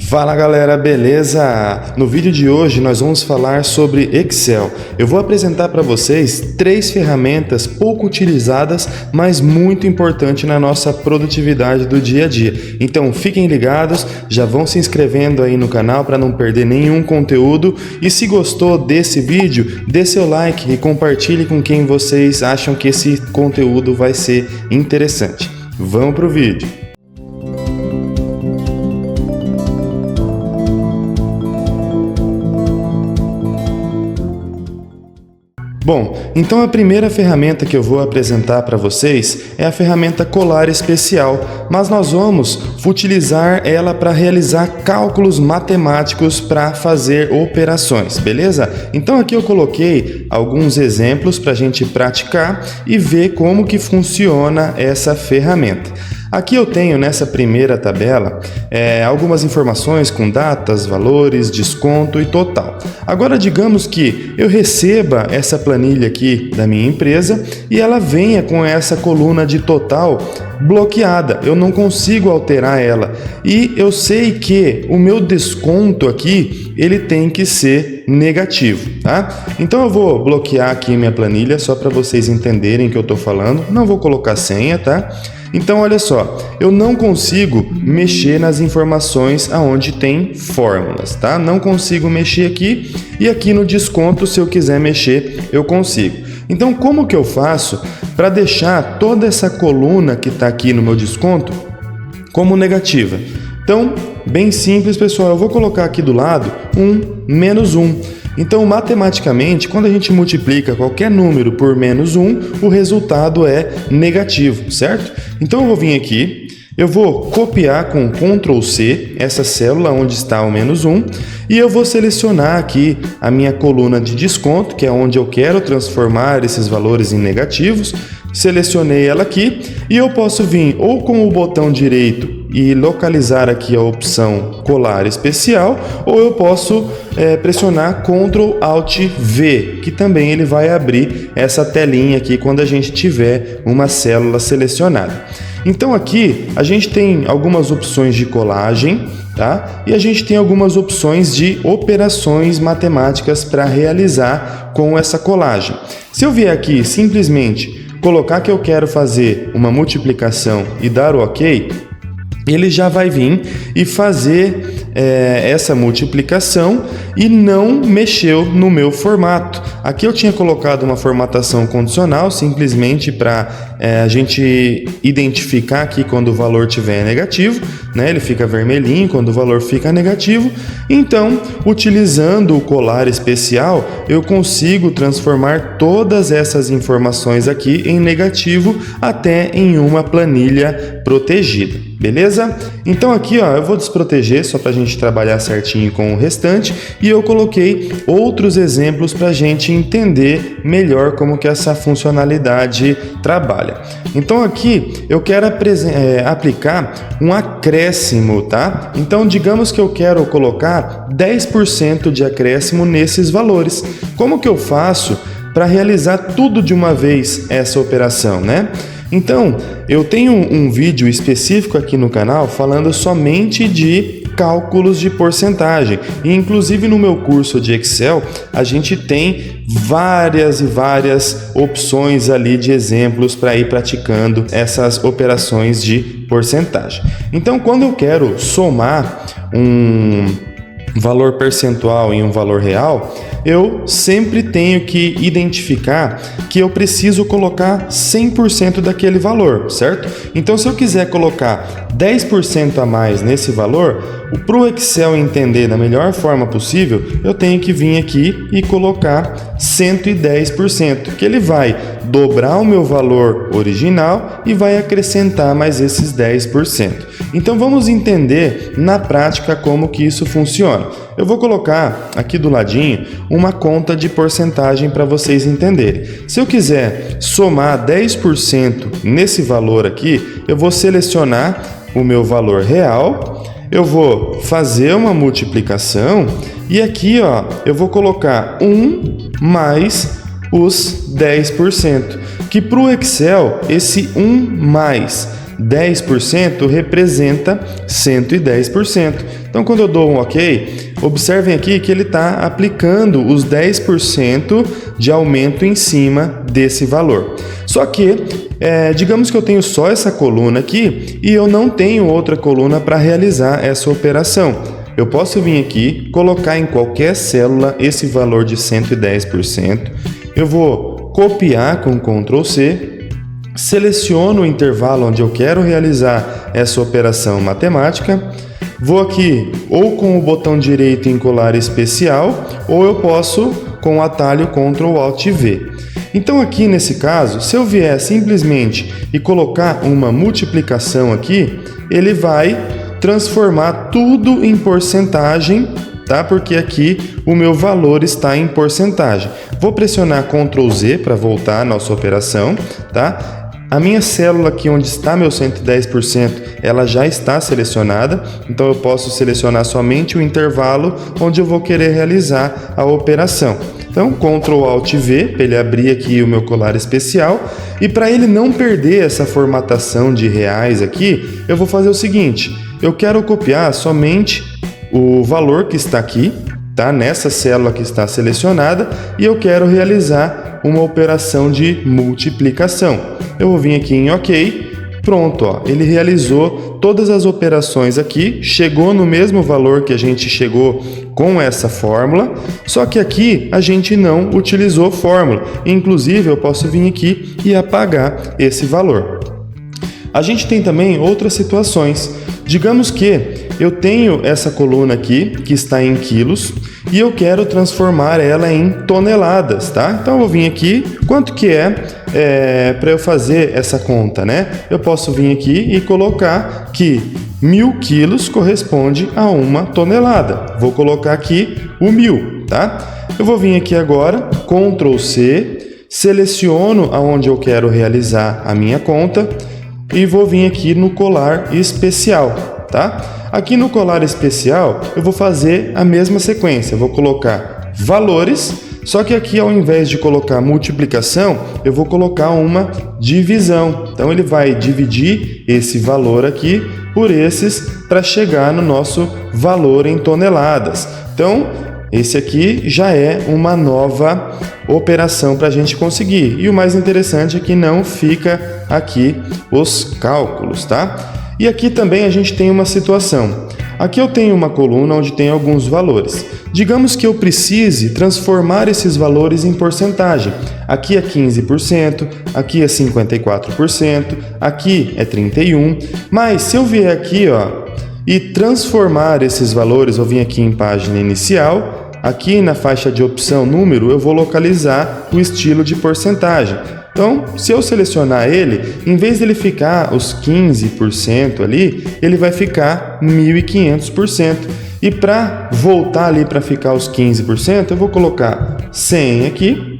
Fala galera, beleza? No vídeo de hoje nós vamos falar sobre Excel. Eu vou apresentar para vocês 3 ferramentas pouco utilizadas, mas muito importantes na nossa produtividade do dia a dia. Então fiquem ligados, já vão se inscrevendo aí no canal para não perder nenhum conteúdo. E se gostou desse vídeo, dê seu like e compartilhe com quem vocês acham que esse conteúdo vai ser interessante. Vamos pro vídeo. Bom, então a primeira ferramenta que eu vou apresentar para vocês é a ferramenta Colar Especial, mas nós vamos utilizar ela para realizar cálculos matemáticos para fazer operações, beleza? Então aqui eu coloquei alguns exemplos para a gente praticar e ver como que funciona essa ferramenta. Aqui eu tenho nessa primeira tabela algumas informações com datas, valores, desconto e total. Agora digamos que eu receba essa planilha aqui da minha empresa e ela venha com essa coluna de total bloqueada, eu não consigo alterar ela e eu sei que o meu desconto aqui ele tem que ser negativo, tá? Então eu vou bloquear aqui minha planilha só para vocês entenderem o que eu estou falando, não vou colocar senha, tá? Então olha só, eu não consigo mexer nas informações aonde tem fórmulas, tá? Não consigo mexer aqui e aqui no desconto, se eu quiser mexer, eu consigo. Então como que eu faço para deixar toda essa coluna que está aqui no meu desconto como negativa? Então, bem simples pessoal, eu vou colocar aqui do lado menos 1. Então, matematicamente, quando a gente multiplica qualquer número por menos 1, o resultado é negativo, certo? Então, eu vou vir aqui, eu vou copiar com Ctrl C essa célula onde está o menos 1 e eu vou selecionar aqui a minha coluna de desconto, que é onde eu quero transformar esses valores em negativos. Selecionei ela aqui e eu posso vir ou com o botão direito e localizar aqui a opção Colar Especial, ou eu posso pressionar Ctrl Alt V, que também ele vai abrir essa telinha aqui quando a gente tiver uma célula selecionada. Então aqui a gente tem algumas opções de colagem, tá? E a gente tem algumas opções de operações matemáticas para realizar com essa colagem. Se eu vier aqui simplesmente colocar que eu quero fazer uma multiplicação e dar o OK, ele já vai vir e fazer essa multiplicação e não mexeu no meu formato. Aqui eu tinha colocado uma formatação condicional, simplesmente para a gente identificar aqui quando o valor estiver negativo, né? Ele fica vermelhinho quando o valor fica negativo. Então, utilizando o colar especial, eu consigo transformar todas essas informações aqui em negativo até em uma planilha protegida. Beleza? Então aqui ó, eu vou desproteger só para a gente trabalhar certinho com o restante e eu coloquei outros exemplos para a gente entender melhor como que essa funcionalidade trabalha. Então aqui eu quero aplicar um acréscimo, tá? Então digamos que eu quero colocar 10% de acréscimo nesses valores. Como que eu faço para realizar tudo de uma vez essa operação, né? Então, eu tenho um vídeo específico aqui no canal falando somente de cálculos de porcentagem. E inclusive no meu curso de Excel, a gente tem várias opções ali de exemplos para ir praticando essas operações de porcentagem. Então, quando eu quero somar um valor percentual em um valor real, eu sempre tenho que identificar que eu preciso colocar 100% daquele valor, certo? Então, se eu quiser colocar 10% a mais nesse valor, para o Excel entender da melhor forma possível, eu tenho que vir aqui e colocar 110%, que ele vai dobrar o meu valor original e vai acrescentar mais esses 10%. Então vamos entender na prática como que isso funciona. Eu vou colocar aqui do ladinho uma conta de porcentagem para vocês entenderem. Se eu quiser somar 10% nesse valor aqui, eu vou selecionar o meu valor real, eu vou fazer uma multiplicação e aqui ó, eu vou colocar 1 mais os 10%, que para o Excel esse 1 mais 10% representa 110%. Então, quando eu dou um OK, observem aqui que ele está aplicando os 10% de aumento em cima desse valor. Só que, digamos que eu tenho só essa coluna aqui e eu não tenho outra coluna para realizar essa operação. Eu posso vir aqui, colocar em qualquer célula esse valor de 110%. Eu vou copiar com Ctrl C, seleciono o intervalo onde eu quero realizar essa operação matemática. Vou aqui ou com o botão direito em colar especial, ou eu posso com o atalho Ctrl Alt V. Então aqui nesse caso, se eu vier simplesmente e colocar uma multiplicação aqui, ele vai transformar tudo em porcentagem, tá? Porque aqui o meu valor está em porcentagem. Vou pressionar Ctrl Z para voltar a nossa operação, tá? A minha célula aqui onde está meu 110%, ela já está selecionada, então eu posso selecionar somente o intervalo onde eu vou querer realizar a operação. Então, Ctrl Alt V, para ele abrir aqui o meu colar especial, e para ele não perder essa formatação de reais aqui, eu vou fazer o seguinte: eu quero copiar somente o valor que está aqui, tá? Nessa célula que está selecionada, e eu quero realizar uma operação de multiplicação. Eu vou vir aqui em OK, pronto, ó, ele realizou todas as operações aqui, chegou no mesmo valor que a gente chegou com essa fórmula, só que aqui a gente não utilizou fórmula. Inclusive, eu posso vir aqui e apagar esse valor. A gente tem também outras situações. Digamos que eu tenho essa coluna aqui, que está em quilos, e eu quero transformar ela em toneladas, tá? Então eu vou vir aqui, quanto que para eu fazer essa conta, né? Eu posso vir aqui e colocar que 1000 quilos corresponde a 1 tonelada. Vou colocar aqui o 1000, tá? Eu vou vir aqui agora, Ctrl C, seleciono aonde eu quero realizar a minha conta e vou vir aqui no colar especial, tá? Aqui no colar especial eu vou fazer a mesma sequência, eu vou colocar valores, só que aqui ao invés de colocar multiplicação, eu vou colocar uma divisão. Então ele vai dividir esse valor aqui por esses para chegar no nosso valor em toneladas. Então esse aqui já é uma nova operação para a gente conseguir. E o mais interessante é que não fica aqui os cálculos, tá? E aqui também a gente tem uma situação. Aqui eu tenho uma coluna onde tem alguns valores. Digamos que eu precise transformar esses valores em porcentagem. Aqui é 15%, aqui é 54%, aqui é 31%. Mas se eu vier aqui, ó, e transformar esses valores, eu vim aqui em página inicial, aqui na faixa de opção número, eu vou localizar o estilo de porcentagem. Então, se eu selecionar ele, em vez dele ficar os 15% ali, ele vai ficar 1500%. E para voltar ali para ficar os 15%, eu vou colocar 100 aqui,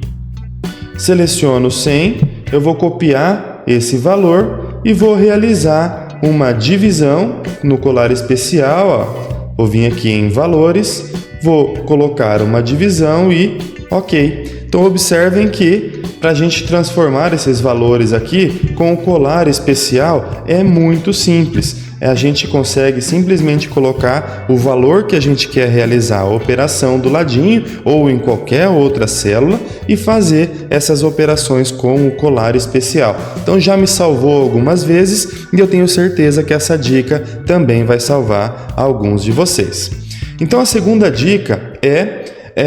seleciono 100, eu vou copiar esse valor e vou realizar uma divisão no colar especial, ó. Vou vir aqui em valores, vou colocar uma divisão e OK. Então observem que para a gente transformar esses valores aqui com o colar especial é muito simples. A gente consegue simplesmente colocar o valor que a gente quer realizar a operação do ladinho ou em qualquer outra célula e fazer essas operações com o colar especial. Então já me salvou algumas vezes e eu tenho certeza que essa dica também vai salvar alguns de vocês. Então a segunda dica é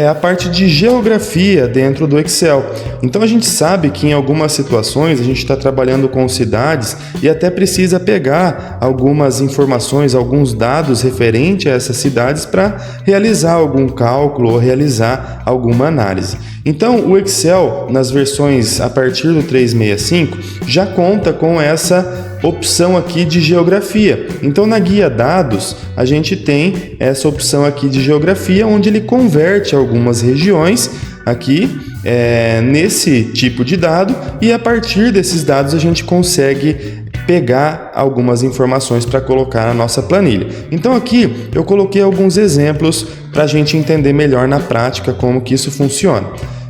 a parte de geografia dentro do Excel. Então a gente sabe que em algumas situações a gente está trabalhando com cidades e até precisa pegar algumas informações, alguns dados referentes a essas cidades para realizar algum cálculo ou realizar alguma análise. Então o Excel, nas versões a partir do 365, já conta com essa opção aqui de geografia. Então na guia dados a gente tem essa opção aqui de geografia, onde ele converte algumas regiões aqui nesse tipo de dado, e a partir desses dados a gente consegue pegar algumas informações para colocar na nossa planilha. Então aqui eu coloquei alguns exemplos para a gente entender melhor na prática como que isso funciona.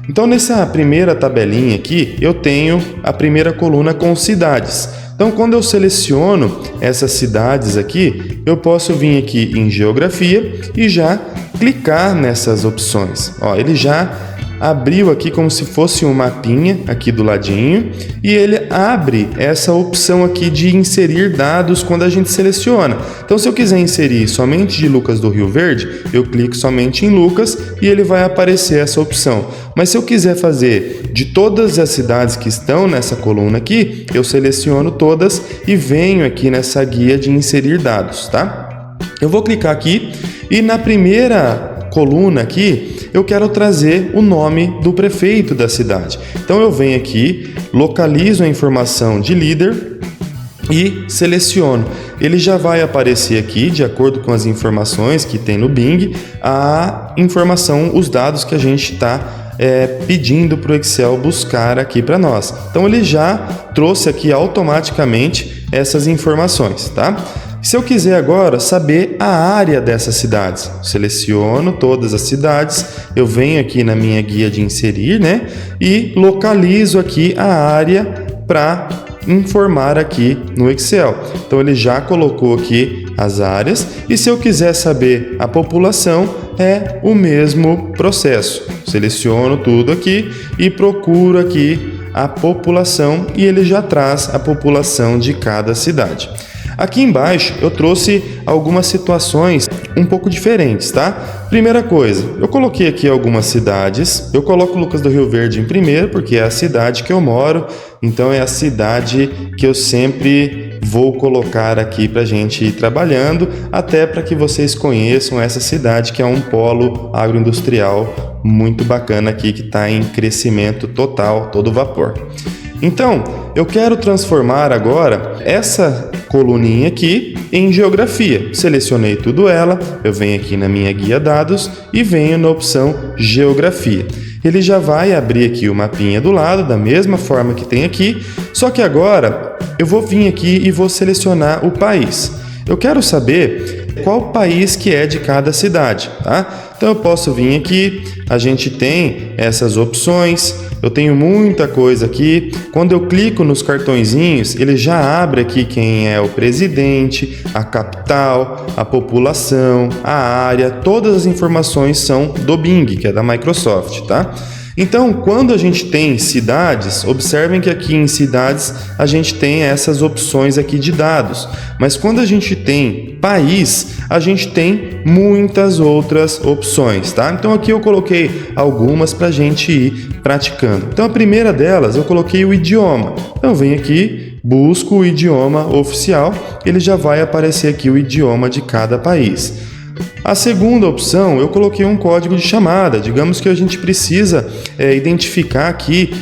Então nessa primeira tabelinha aqui eu tenho a primeira coluna com cidades. Então, quando eu seleciono essas cidades aqui, eu posso vir aqui em Geografia e já clicar nessas opções. Ó, ele já abriu aqui como se fosse um mapinha aqui do ladinho e ele abre essa opção aqui de inserir dados quando a gente seleciona. Então, se eu quiser inserir somente de Lucas do Rio Verde, eu clico somente em Lucas e ele vai aparecer essa opção. Mas se eu quiser fazer de todas as cidades que estão nessa coluna aqui, eu seleciono todas e venho aqui nessa guia de inserir dados, tá? Eu vou clicar aqui e na primeira coluna aqui, eu quero trazer o nome do prefeito da cidade. Então eu venho aqui, localizo a informação de líder e seleciono. Ele já vai aparecer aqui, de acordo com as informações que tem no Bing, a informação, os dados que a gente está pedindo para o Excel buscar aqui para nós. Então ele já trouxe aqui automaticamente essas informações, tá? Se eu quiser agora saber a área dessas cidades, seleciono todas as cidades, eu venho aqui na minha guia de inserir, né? E localizo aqui a área para informar aqui no Excel. Então ele já colocou aqui as áreas e se eu quiser saber a população, é o mesmo processo. Seleciono tudo aqui e procuro aqui a população e ele já traz a população de cada cidade. Aqui embaixo eu trouxe algumas situações um pouco diferentes, tá? Primeira coisa, eu coloquei aqui algumas cidades, eu coloco Lucas do Rio Verde em primeiro, porque é a cidade que eu moro, então é a cidade que eu sempre vou colocar aqui pra gente ir trabalhando, até para que vocês conheçam essa cidade que é um polo agroindustrial muito bacana aqui, que está em crescimento total, todo vapor. Então, eu quero transformar agora essa coluninha aqui em geografia. Selecionei tudo ela, eu venho aqui na minha guia dados e venho na opção geografia. Ele já vai abrir aqui o mapinha do lado, da mesma forma que tem aqui, só que agora eu vou vir aqui e vou selecionar o país. Eu quero saber qual país que é de cada cidade, tá? Então eu posso vir aqui, a gente tem essas opções, eu tenho muita coisa aqui. Quando eu clico nos cartõezinhos, ele já abre aqui quem é o presidente, a capital, a população, a área, todas as informações são do Bing, que é da Microsoft, tá? Então, quando a gente tem cidades, observem que aqui em cidades a gente tem essas opções aqui de dados, mas quando a gente tem país, a gente tem muitas outras opções, tá? Então aqui eu coloquei algumas para a gente ir praticando. Então a primeira delas eu coloquei o idioma. Então eu venho aqui, busco o idioma oficial, ele já vai aparecer aqui o idioma de cada país. A segunda opção, eu coloquei um código de chamada. Digamos que a gente precisa identificar aqui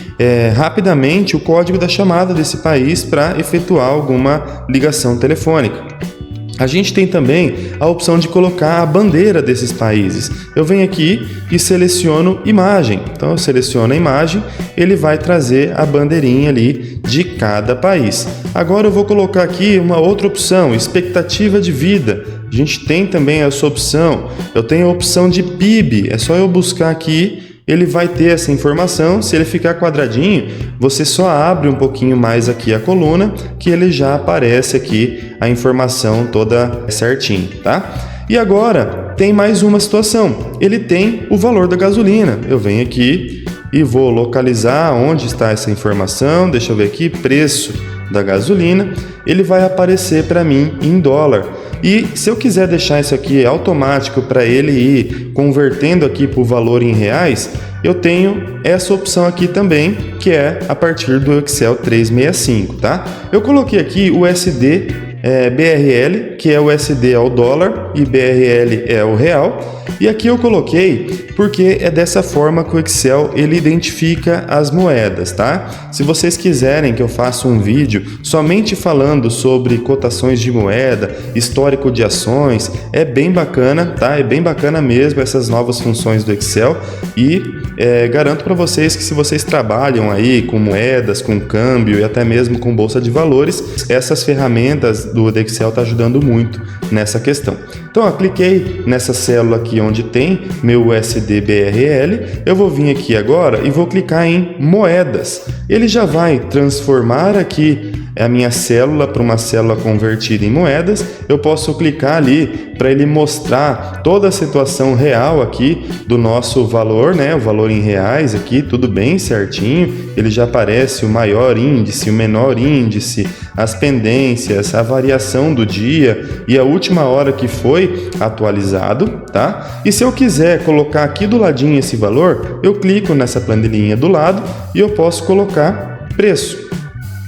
rapidamente o código da chamada desse país para efetuar alguma ligação telefônica. A gente tem também a opção de colocar a bandeira desses países. Eu venho aqui e seleciono imagem. Então eu seleciono a imagem, ele vai trazer a bandeirinha ali de cada país. Agora eu vou colocar aqui uma outra opção, expectativa de vida. A gente tem também essa opção. Eu tenho a opção de PIB, é só eu buscar aqui, ele vai ter essa informação. Se ele ficar quadradinho, você só abre um pouquinho mais aqui a coluna, que ele já aparece aqui a informação toda certinho, tá? E agora tem mais uma situação, ele tem o valor da gasolina. Eu venho aqui e vou localizar onde está essa informação, deixa eu ver aqui, preço da gasolina, ele vai aparecer para mim em dólar. E se eu quiser deixar isso aqui automático para ele ir convertendo aqui para o valor em reais, eu tenho essa opção aqui também, que é a partir do Excel 365, tá? Eu coloquei aqui o USD BRL, que é o USD é o dólar e BRL é o real. E aqui eu coloquei porque é dessa forma que o Excel ele identifica as moedas, tá? Se vocês quiserem que eu faça um vídeo somente falando sobre cotações de moeda, histórico de ações, é bem bacana, tá? É bem bacana mesmo essas novas funções do Excel e garanto para vocês que se vocês trabalham aí com moedas, com câmbio e até mesmo com bolsa de valores, essas ferramentas do Excel tá ajudando muito nessa questão. Então, eu cliquei nessa célula aqui onde tem meu USD BRL, eu vou vir aqui agora e vou clicar em moedas. Ele já vai transformar aqui a minha célula para uma célula convertida em moedas, eu posso clicar ali para ele mostrar toda a situação real aqui do nosso valor, né? O valor em reais aqui, tudo bem certinho. Ele já aparece o maior índice, o menor índice, as pendências, a variação do dia e a última hora que foi atualizado, tá? E se eu quiser colocar aqui do ladinho esse valor, eu clico nessa planilhinha do lado e eu posso colocar preço.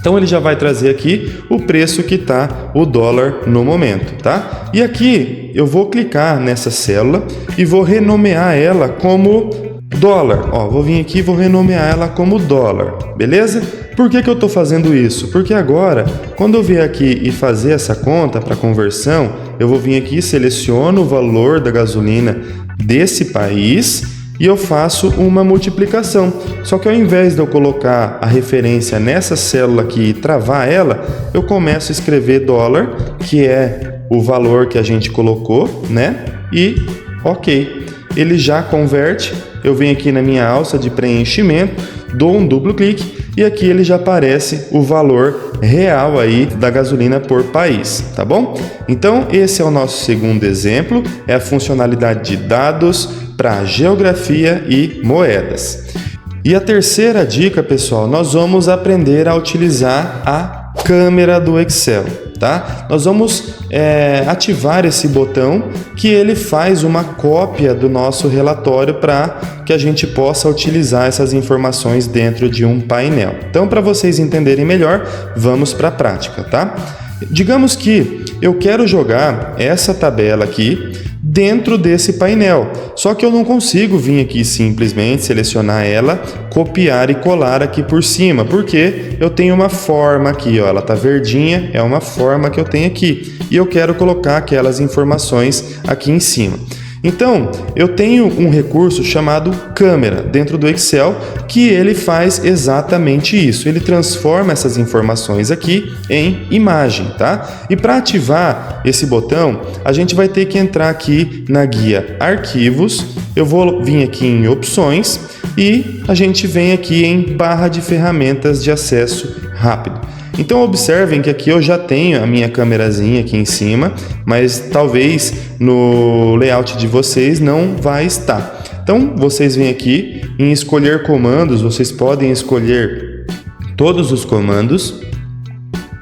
Então ele já vai trazer aqui o preço que está o dólar no momento, tá? E aqui eu vou clicar nessa célula e vou renomear ela como dólar. Ó, vou vir aqui e vou renomear ela como dólar, beleza? Por que eu estou fazendo isso? Porque agora, quando eu vier aqui e fazer essa conta para conversão, eu vou vir aqui, seleciono o valor da gasolina desse país e eu faço uma multiplicação. Só que ao invés de eu colocar a referência nessa célula aqui e travar ela, eu começo a escrever dólar, que é o valor que a gente colocou, né? E ok, ele já converte. Eu venho aqui na minha alça de preenchimento, dou um duplo clique e aqui ele já aparece o valor real aí da gasolina por país, tá bom? Então esse é o nosso segundo exemplo, é a funcionalidade de dados para geografia e moedas. E a terceira dica, pessoal, nós vamos aprender a utilizar a câmera do Excel, tá? Nós vamos ativar esse botão que ele faz uma cópia do nosso relatório para que a gente possa utilizar essas informações dentro de um painel. Então, para vocês entenderem melhor, vamos para a prática, tá? Digamos que eu quero jogar essa tabela aqui dentro desse painel, só que eu não consigo vir aqui simplesmente selecionar ela, copiar e colar aqui por cima, porque eu tenho uma forma aqui, ó, ela tá verdinha, é uma forma que eu tenho aqui e eu quero colocar aquelas informações aqui em cima. Então, eu tenho um recurso chamado câmera dentro do Excel que ele faz exatamente isso. Ele transforma essas informações aqui em imagem, tá? E para ativar esse botão, a gente vai ter que entrar aqui na guia Arquivos. Eu vou vir aqui em Opções e a gente vem aqui em barra de ferramentas de acesso rápido. Então observem que aqui eu já tenho a minha câmerazinha aqui em cima, mas talvez no layout de vocês não vai estar. Então vocês vêm aqui em escolher comandos, vocês podem escolher todos os comandos,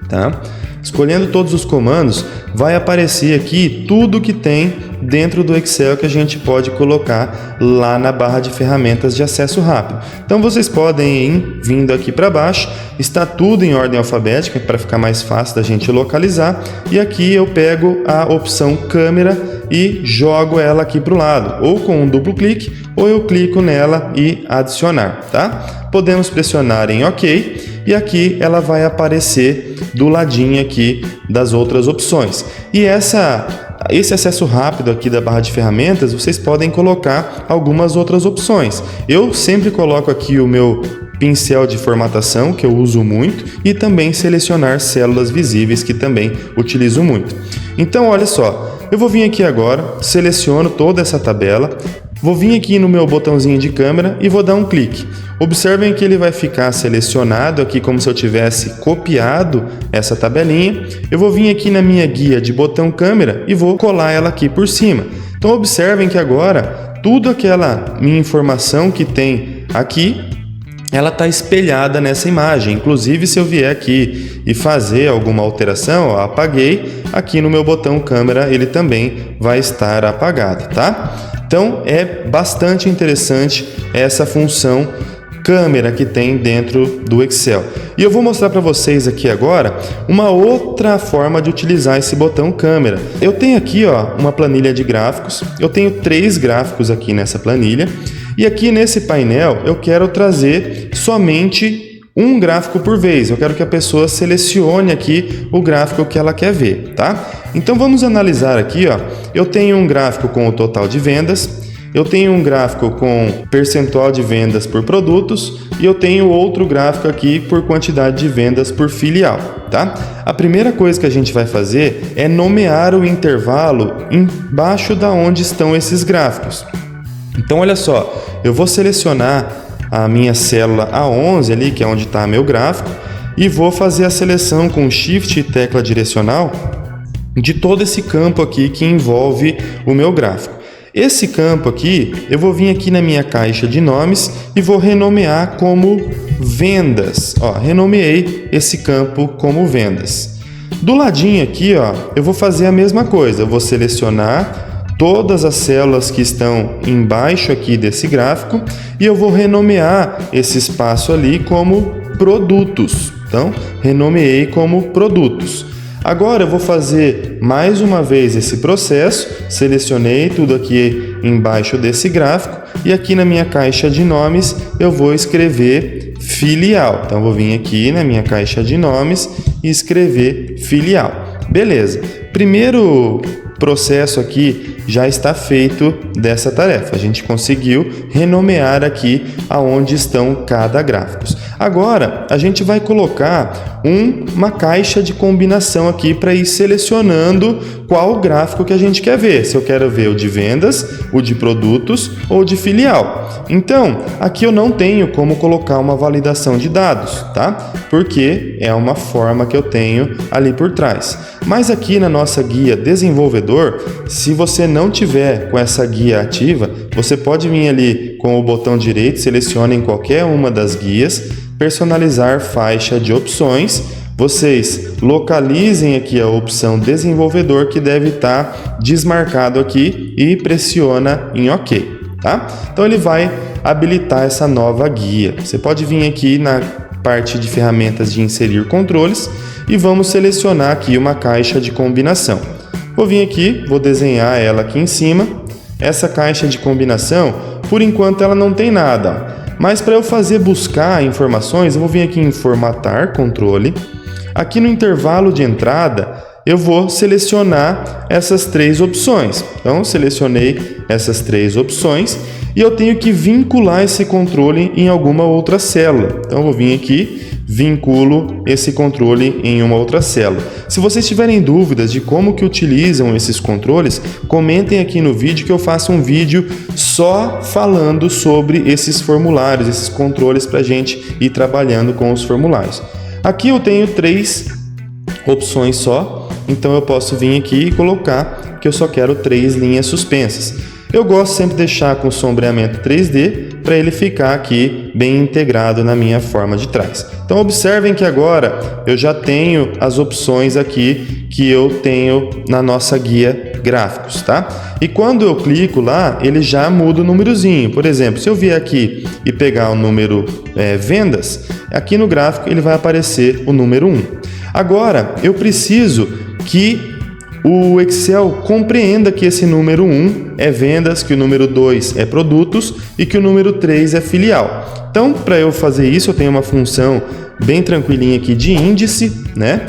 tá? Escolhendo todos os comandos, vai aparecer aqui tudo que tem dentro do Excel que a gente pode colocar lá na barra de ferramentas de acesso rápido. Então vocês podem ir vindo aqui para baixo, está tudo em ordem alfabética para ficar mais fácil da gente localizar, e aqui eu pego a opção câmera e jogo ela aqui para o lado, ou com um duplo clique, ou eu clico nela e adicionar, tá? Podemos pressionar em OK e aqui ela vai aparecer do ladinho aqui das outras opções. E esse acesso rápido aqui da barra de ferramentas, vocês podem colocar algumas outras opções. Eu sempre coloco aqui o meu pincel de formatação, que eu uso muito, e também selecionar células visíveis, que também utilizo muito. Então, olha só, eu vou vir aqui agora, seleciono toda essa tabela, vou vir aqui no meu botãozinho de câmera e vou dar um clique. Observem que ele vai ficar selecionado aqui como se eu tivesse copiado essa tabelinha. Eu vou vir aqui na minha guia de botão câmera e vou colar ela aqui por cima. Então observem que agora tudo aquela minha informação que tem aqui, ela está espelhada nessa imagem. Inclusive, se eu vier aqui e fazer alguma alteração, ó, apaguei, aqui no meu botão câmera ele também vai estar apagado, tá? Então é bastante interessante essa função câmera que tem dentro do Excel. E eu vou mostrar para vocês aqui agora uma outra forma de utilizar esse botão câmera. Eu tenho aqui, ó, uma planilha de gráficos. Eu tenho 3 gráficos aqui nessa planilha. E aqui nesse painel eu quero trazer somente um gráfico por vez. Eu quero que a pessoa selecione aqui o gráfico que ela quer ver, tá? Então vamos analisar aqui, ó. Eu tenho um gráfico com o total de vendas. Eu tenho um gráfico com percentual de vendas por produtos e eu tenho outro gráfico aqui por quantidade de vendas por filial, tá? A primeira coisa que a gente vai fazer é nomear o intervalo embaixo da onde estão esses gráficos. Então, olha só, eu vou selecionar a minha célula A11 ali, que é onde está meu gráfico, e vou fazer a seleção com Shift e tecla direcional de todo esse campo aqui que envolve o meu gráfico. Esse campo aqui, eu vou vir aqui na minha caixa de nomes e vou renomear como vendas. Ó, renomeei esse campo como vendas. Do ladinho aqui, ó, eu vou fazer a mesma coisa. Eu vou selecionar todas as células que estão embaixo aqui desse gráfico e eu vou renomear esse espaço ali como produtos. Então, renomeei como produtos. Agora eu vou fazer mais uma vez esse processo, selecionei tudo aqui embaixo desse gráfico e aqui na minha caixa de nomes eu vou escrever filial. Então eu vou vir aqui na minha caixa de nomes e escrever filial. Beleza, primeiro processo aqui já está feito dessa tarefa. A gente conseguiu renomear aqui aonde estão cada gráfico. Agora, a gente vai colocar uma caixa de combinação aqui para ir selecionando qual gráfico que a gente quer ver. Se eu quero ver o de vendas, o de produtos ou o de filial. Então, aqui eu não tenho como colocar uma validação de dados, tá? Porque é uma forma que eu tenho ali por trás. Mas aqui na nossa guia desenvolvedor, se você não tiver com essa guia ativa, você pode vir ali com o botão direito, selecione em qualquer uma das guias, personalizar faixa de opções. Vocês localizem aqui a opção desenvolvedor que deve estar desmarcado aqui e pressiona em OK, tá? Então ele vai habilitar essa nova guia. Você pode vir aqui na parte de ferramentas de inserir controles e vamos selecionar aqui uma caixa de combinação. Vou vir aqui, vou desenhar ela aqui em cima. Essa caixa de combinação, por enquanto ela não tem nada. Mas para eu fazer buscar informações, eu vou vir aqui em formatar controle. Aqui no intervalo de entrada, eu vou selecionar essas três opções. Então, selecionei essas três opções e eu tenho que vincular esse controle em alguma outra célula. Então, eu vou vir aqui, vinculo esse controle em uma outra célula. Se vocês tiverem dúvidas de como que utilizam esses controles, comentem aqui no vídeo que eu faço um vídeo só falando sobre esses formulários, esses controles para a gente ir trabalhando com os formulários. Aqui eu tenho três opções só, então eu posso vir aqui e colocar que eu só quero 3 linhas suspensas. Eu gosto sempre de deixar com sombreamento 3D para ele ficar aqui bem integrado na minha forma de trás. Então observem que agora eu já tenho as opções aqui que eu tenho na nossa guia gráficos, tá? E quando eu clico lá, ele já muda o númerozinho. Por exemplo, se eu vier aqui e pegar o número vendas, aqui no gráfico ele vai aparecer o número 1. Agora, eu preciso que o Excel compreenda que esse número 1 é vendas, que o número 2 é produtos e que o número 3 é filial. Então, para eu fazer isso, eu tenho uma função bem tranquilinha aqui de índice, né?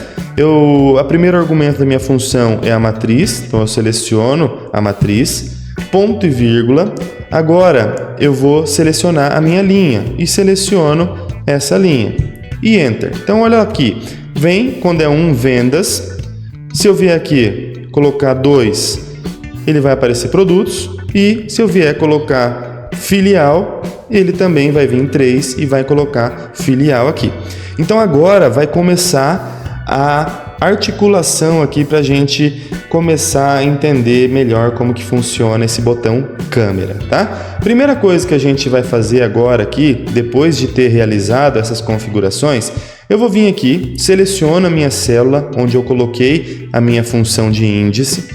A primeiro argumento da minha função é a matriz, então eu seleciono a matriz, ponto e vírgula. Agora, eu vou selecionar a minha linha e seleciono essa linha e Enter. Então, olha aqui, vem quando é 1 vendas. Se eu vier aqui colocar 2, ele vai aparecer produtos. E se eu vier colocar filial, ele também vai vir 3 e vai colocar filial aqui. Então agora vai começar a articulação aqui para a gente começar a entender melhor como que funciona esse botão câmera, tá? Primeira coisa que a gente vai fazer agora aqui, depois de ter realizado essas configurações, eu vou vir aqui, seleciono a minha célula onde eu coloquei a minha função de índice.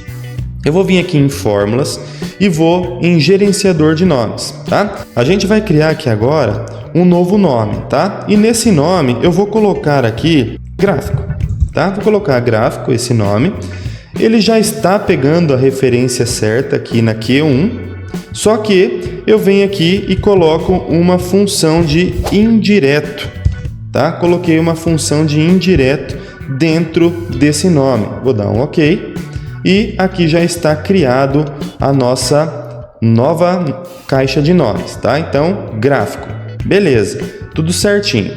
Eu vou vir aqui em fórmulas e vou em gerenciador de nomes, tá? A gente vai criar aqui agora um novo nome, tá? E nesse nome eu vou colocar aqui gráfico, tá? Vou colocar gráfico, esse nome. Ele já está pegando a referência certa aqui na Q1, só que eu venho aqui e coloco uma função de indireto, tá? Coloquei uma função de indireto dentro desse nome. Vou dar um OK. E aqui já está criado a nossa nova caixa de nomes, tá? Então, gráfico. Beleza, tudo certinho.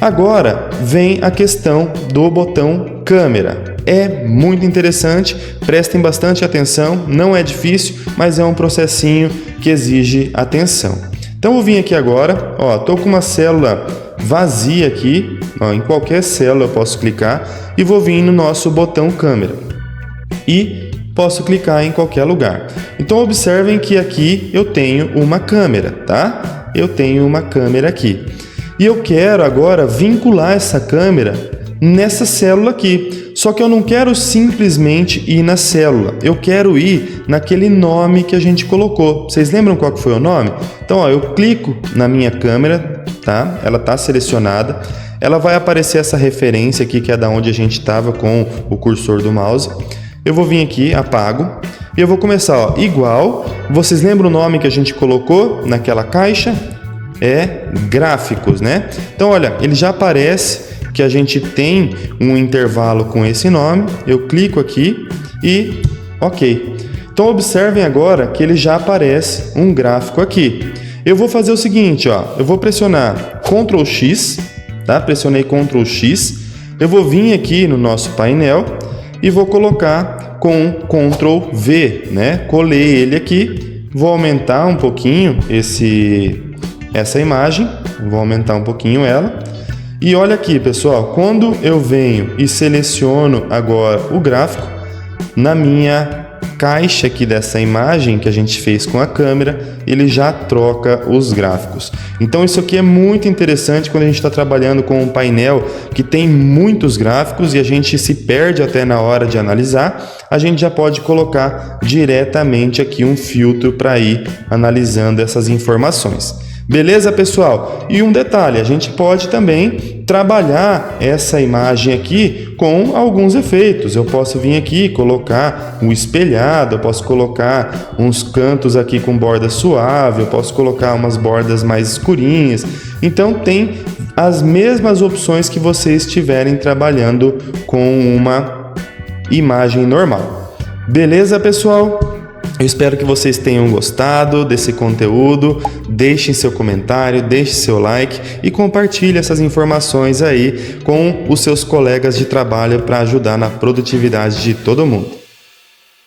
Agora vem a questão do botão câmera. É muito interessante, prestem bastante atenção, não é difícil, mas é um processinho que exige atenção. Então, eu vim aqui agora, ó, tô com uma célula vazia aqui, ó, em qualquer célula eu posso clicar e vou vir no nosso botão câmera. E posso clicar em qualquer lugar. Então observem que aqui eu tenho uma câmera, tá? Eu tenho uma câmera aqui. E eu quero agora vincular essa câmera nessa célula aqui. Só que eu não quero simplesmente ir na célula. Eu quero ir naquele nome que a gente colocou. Vocês lembram qual que foi o nome? Então, ó, eu clico na minha câmera, tá? Ela está selecionada. Ela vai aparecer essa referência aqui, que é da onde a gente estava com o cursor do mouse. Eu vou vir aqui, apago. E eu vou começar, ó, igual. Vocês lembram o nome que a gente colocou naquela caixa? É gráficos, né? Então, olha, ele já aparece que a gente tem um intervalo com esse nome. Eu clico aqui e ok. Então observem agora que ele já aparece um gráfico aqui. Eu vou fazer o seguinte, ó, eu vou pressionar Ctrl X, tá? Pressionei Ctrl X. Eu vou vir aqui no nosso painel e vou colocar com Ctrl V, né? Colei ele aqui. Vou aumentar um pouquinho essa imagem. Vou aumentar um pouquinho ela. E olha aqui, pessoal, quando eu venho e seleciono agora o gráfico, na minha caixa aqui dessa imagem que a gente fez com a câmera, ele já troca os gráficos. Então isso aqui é muito interessante quando a gente está trabalhando com um painel que tem muitos gráficos e a gente se perde até na hora de analisar, a gente já pode colocar diretamente aqui um filtro para ir analisando essas informações. Beleza, pessoal? E um detalhe, a gente pode também trabalhar essa imagem aqui com alguns efeitos. Eu posso vir aqui e colocar um espelhado, eu posso colocar uns cantos aqui com borda suave, eu posso colocar umas bordas mais escurinhas. Então tem as mesmas opções que vocês estiverem trabalhando com uma imagem normal. Beleza, pessoal? Eu espero que vocês tenham gostado desse conteúdo. Deixem seu comentário, deixe seu like e compartilhe essas informações aí com os seus colegas de trabalho para ajudar na produtividade de todo mundo.